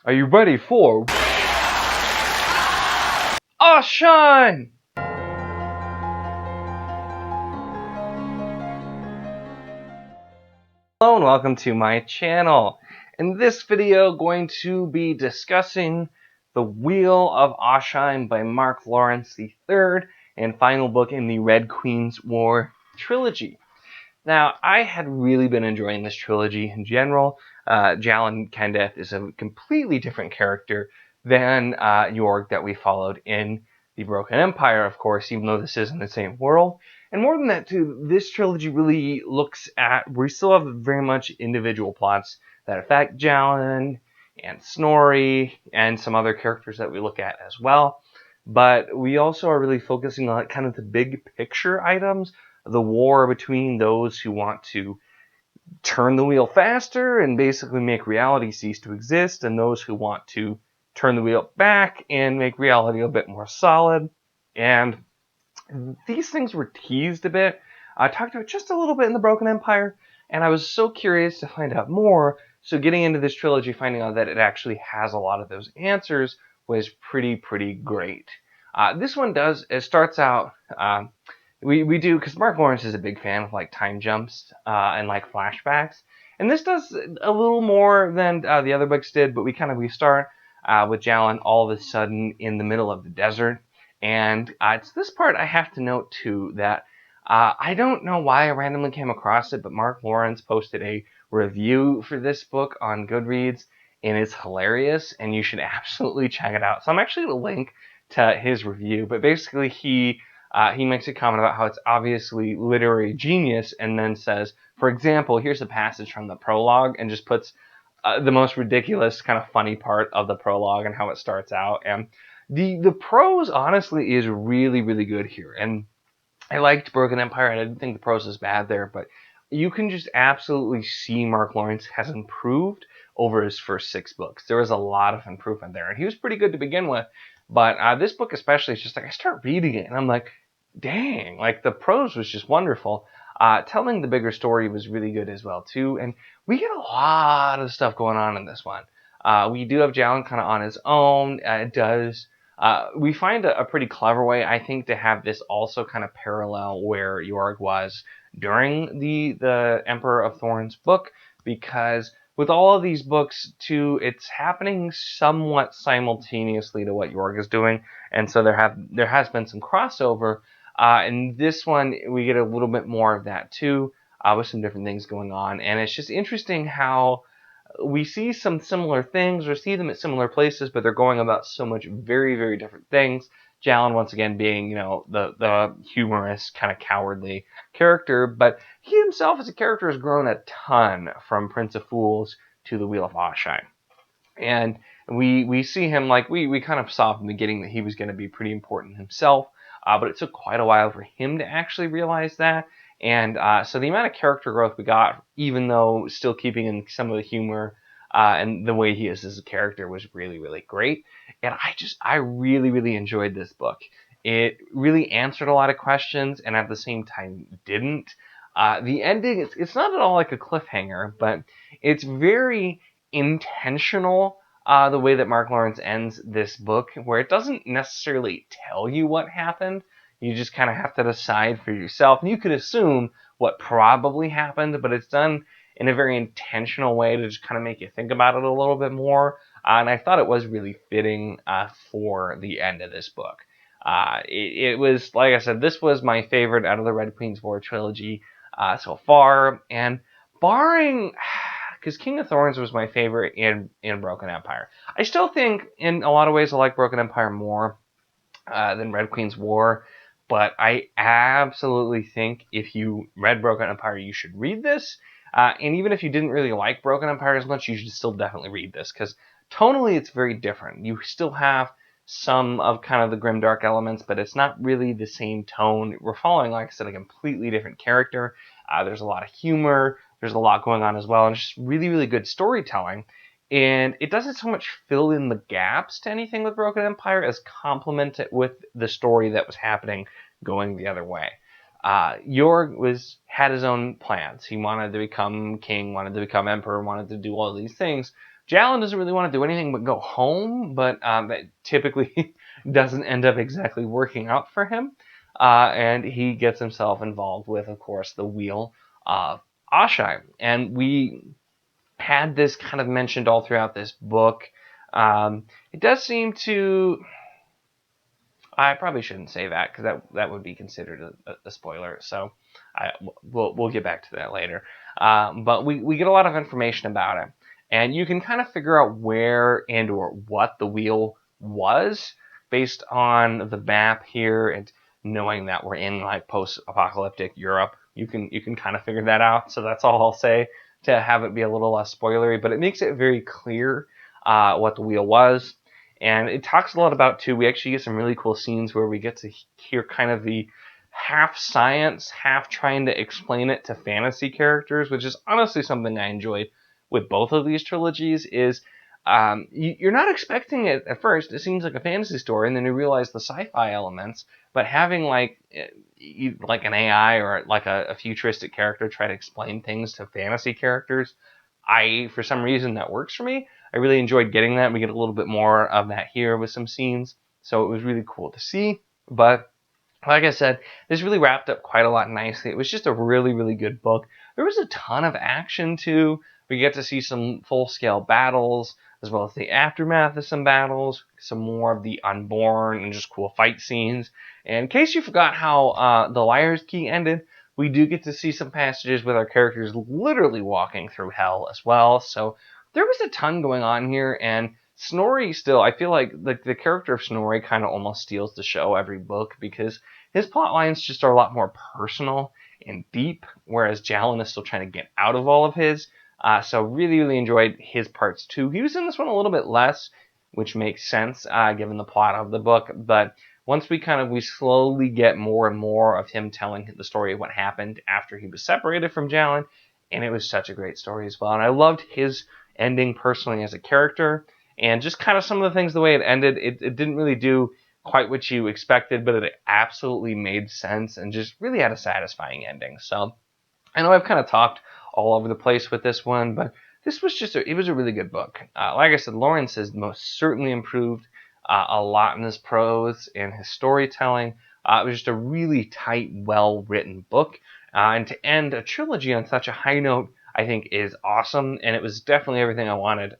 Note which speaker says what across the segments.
Speaker 1: Are you ready for Osheim? Hello and welcome to my channel. In this video, going to be discussing the Wheel of Osheim by Mark Lawrence III and final book in the Red Queen's War trilogy. Now, I had really been enjoying this trilogy in general. Jalan Kendeth is a completely different character than Jorg that we followed in the Broken Empire, of course, even though this is in the same world. And more than that, too, this trilogy really looks at, we still have very much individual plots that affect Jalan and Snorri and some other characters that we look at as well. But we also are really focusing on kind of the big picture items, the war between those who want to turn the wheel faster and basically make reality cease to exist, and those who want to turn the wheel back and make reality a bit more solid. And these things were teased a bit. I talked about just a little bit in the Broken Empire, and I was so curious to find out more. So getting into this trilogy, finding out that it actually has a lot of those answers was pretty great. This one does, it starts out, we do, because Mark Lawrence is a big fan of like time jumps and like flashbacks. And this does a little more than the other books did, but we start with Jalan all of a sudden in the middle of the desert. And it's this part I have to note too that I don't know why I randomly came across it, but Mark Lawrence posted a review for this book on Goodreads, and it's hilarious, and you should absolutely check it out. So I'm actually going to link to his review, but basically he makes a comment about how it's obviously literary genius, and then says, for example, here's a passage from the prologue, and just puts the most ridiculous kind of funny part of the prologue and how it starts out. And the prose honestly is really good here, and I liked Broken Empire. I didn't think the prose was bad there, but you can just absolutely see Mark Lawrence has improved over his first 6 books. There was a lot of improvement there, and he was pretty good to begin with. But this book especially is just like, I start reading it, and I'm like, dang, like the prose was just wonderful. Telling the bigger story was really good as well, too. And we get a lot of stuff going on in this one. We do have Jalan kind of on his own. We find a pretty clever way, I think, to have this also kind of parallel where Jorg was during the Emperor of Thorns book, because with all of these books, too, it's happening somewhat simultaneously to what Jorg is doing, and so there has been some crossover. In this one, we get a little bit more of that, too, with some different things going on, and it's just interesting how we see some similar things or see them at similar places, but they're going about so much very different things. Jalan, once again, being, the humorous, kind of cowardly character, but he himself as a character has grown a ton from Prince of Fools to the Wheel of Osheim. And we see him, like, we kind of saw from the beginning that he was going to be pretty important himself, but it took quite a while for him to actually realize that. And so the amount of character growth we got, even though still keeping in some of the humor and the way he is as a character, was really great. And I really enjoyed this book. It really answered a lot of questions, and at the same time didn't. The ending, it's not at all like a cliffhanger, but it's very intentional, the way that Mark Lawrence ends this book, where it doesn't necessarily tell you what happened. You just kind of have to decide for yourself. And you could assume what probably happened, but it's done in a very intentional way to just kind of make you think about it a little bit more. And I thought it was really fitting for the end of this book. It was, like I said, this was my favorite out of the Red Queen's War trilogy so far. And barring, because King of Thorns was my favorite in Broken Empire. I still think in a lot of ways I like Broken Empire more than Red Queen's War. But I absolutely think if you read Broken Empire, you should read this. And even if you didn't really like Broken Empire as much, you should still definitely read this, because tonally it's very different. You still have some of kind of the grimdark elements, but it's not really the same tone. We're following, like I said, a completely different character. There's a lot of humor. There's a lot going on as well, and just really good storytelling. And it doesn't so much fill in the gaps to anything with Broken Empire as complement it with the story that was happening going the other way. Jorg had his own plans. He wanted to become king, wanted to become emperor, wanted to do all these things. Jalen doesn't really want to do anything but go home, but that typically doesn't end up exactly working out for him. And he gets himself involved with, of course, the Wheel of Osheim. And we had this kind of mentioned all throughout this book. It does seem to... I probably shouldn't say that because that would be considered a spoiler. So we'll get back to that later. But we get a lot of information about it, and you can kind of figure out where and or what the wheel was based on the map here, and knowing that we're in like post-apocalyptic Europe. You can kind of figure that out. So that's all I'll say to have it be a little less spoilery. But it makes it very clear what the wheel was. And it talks a lot about, too, we actually get some really cool scenes where we get to hear kind of the half science, half trying to explain it to fantasy characters, which is honestly something I enjoyed with both of these trilogies, is you're not expecting it at first. It seems like a fantasy story, and then you realize the sci-fi elements, but having like an AI or like a futuristic character try to explain things to fantasy characters, for some reason, that works for me. I really enjoyed getting that. We get a little bit more of that here with some scenes, so it was really cool to see. But like I said, this really wrapped up quite a lot nicely. It was just a really, really good book. There was a ton of action, too. We get to see some full-scale battles, as well as the aftermath of some battles, some more of the unborn, and just cool fight scenes. And in case you forgot how the Liar's Key ended, we do get to see some passages with our characters literally walking through hell as well. So there was a ton going on here, and Snorri still, I feel like the character of Snorri kind of almost steals the show every book, because his plot lines just are a lot more personal and deep, whereas Jalen is still trying to get out of all of his. So really, really enjoyed his parts too. He was in this one a little bit less, which makes sense given the plot of the book. But once we slowly get more and more of him telling the story of what happened after he was separated from Jalen, and it was such a great story as well. And I loved his ending personally as a character, and just kind of some of the things, the way it ended, it didn't really do quite what you expected, but it absolutely made sense and just really had a satisfying ending. So I know I've kind of talked all over the place with this one, but this was it was a really good book. Like I said, Lawrence has most certainly improved a lot in his prose and his storytelling. It was just a really tight, well-written book. And to end a trilogy on such a high note, I think is awesome, and it was definitely everything I wanted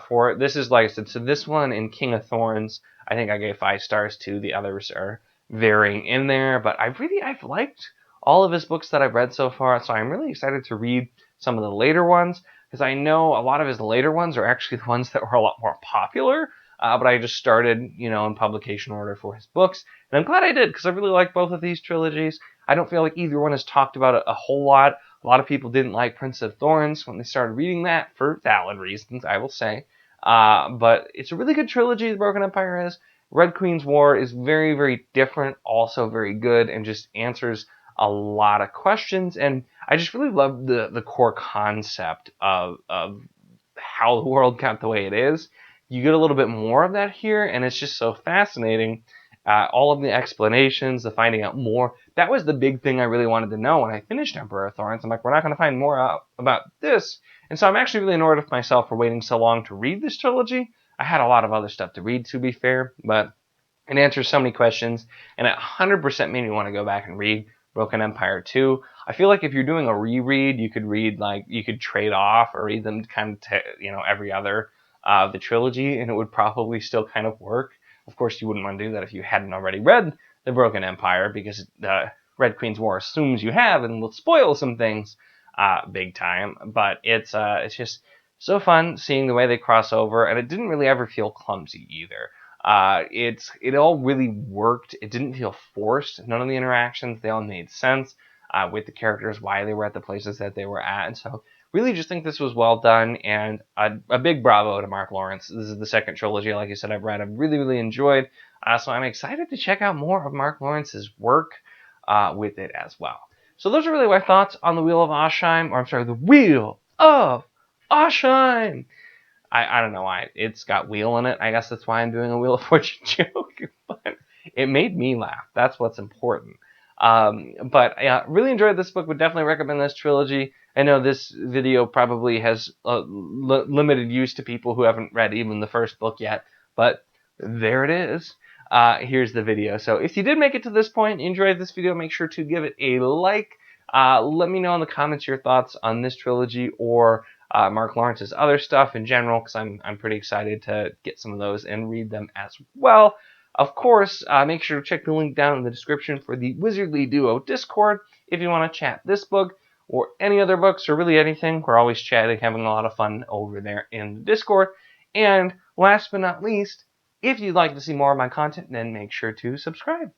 Speaker 1: for it. This is, like I said, so this one in King of Thorns, I think I gave 5 stars too. The others are varying in there, but I've liked all of his books that I've read so far, so I'm really excited to read some of the later ones, because I know a lot of his later ones are actually the ones that were a lot more popular, but I just started, in publication order for his books, and I'm glad I did, because I really like both of these trilogies. I don't feel like either one is talked about a whole lot. A lot of people didn't like Prince of Thorns when they started reading that, for valid reasons, I will say. But it's a really good trilogy, The Broken Empire is. Red Queen's War is very, very different, also very good, and just answers a lot of questions. And I just really love the core concept of how the world got the way it is. You get a little bit more of that here, and it's just so fascinating. All of the explanations, the finding out more. That was the big thing I really wanted to know when I finished Emperor of Thorns. I'm like, we're not going to find more out about this. And so I'm actually really annoyed with myself for waiting so long to read this trilogy. I had a lot of other stuff to read, to be fair, but it answers so many questions, and it 100% made me want to go back and read Broken Empire 2. I feel like if you're doing a reread, you could trade off or read them kind of, every other the trilogy, and it would probably still kind of work. Of course, you wouldn't want to do that if you hadn't already read The Broken Empire, because the Red Queen's War assumes you have and will spoil some things big time. But it's just so fun seeing the way they cross over, and it didn't really ever feel clumsy either. It all really worked. It didn't feel forced. None of the interactions, they all made sense with the characters, why they were at the places that they were at. And so really just think this was well done, and a big bravo to Mark Lawrence. This is the second trilogy, like I said, I've read. I've really, really enjoyed. So I'm excited to check out more of Mark Lawrence's work with it as well. So those are really my thoughts on the Wheel of Osheim, or I'm sorry, the Wheel of Osheim. I don't know why. It's got wheel in it. I guess that's why I'm doing a Wheel of Fortune joke. But it made me laugh. That's what's important. But really enjoyed this book. Would definitely recommend this trilogy. I know this video probably has limited use to people who haven't read even the first book yet, but there it is. Here's the video. So if you did make it to this point, enjoyed this video, make sure to give it a like. Let me know in the comments your thoughts on this trilogy or Mark Lawrence's other stuff in general, because I'm pretty excited to get some of those and read them as well. Of course, make sure to check the link down in the description for the Wizardly Duo Discord if you want to chat this book or any other books or really anything. We're always chatting, having a lot of fun over there in the Discord. And last but not least, if you'd like to see more of my content, then make sure to subscribe.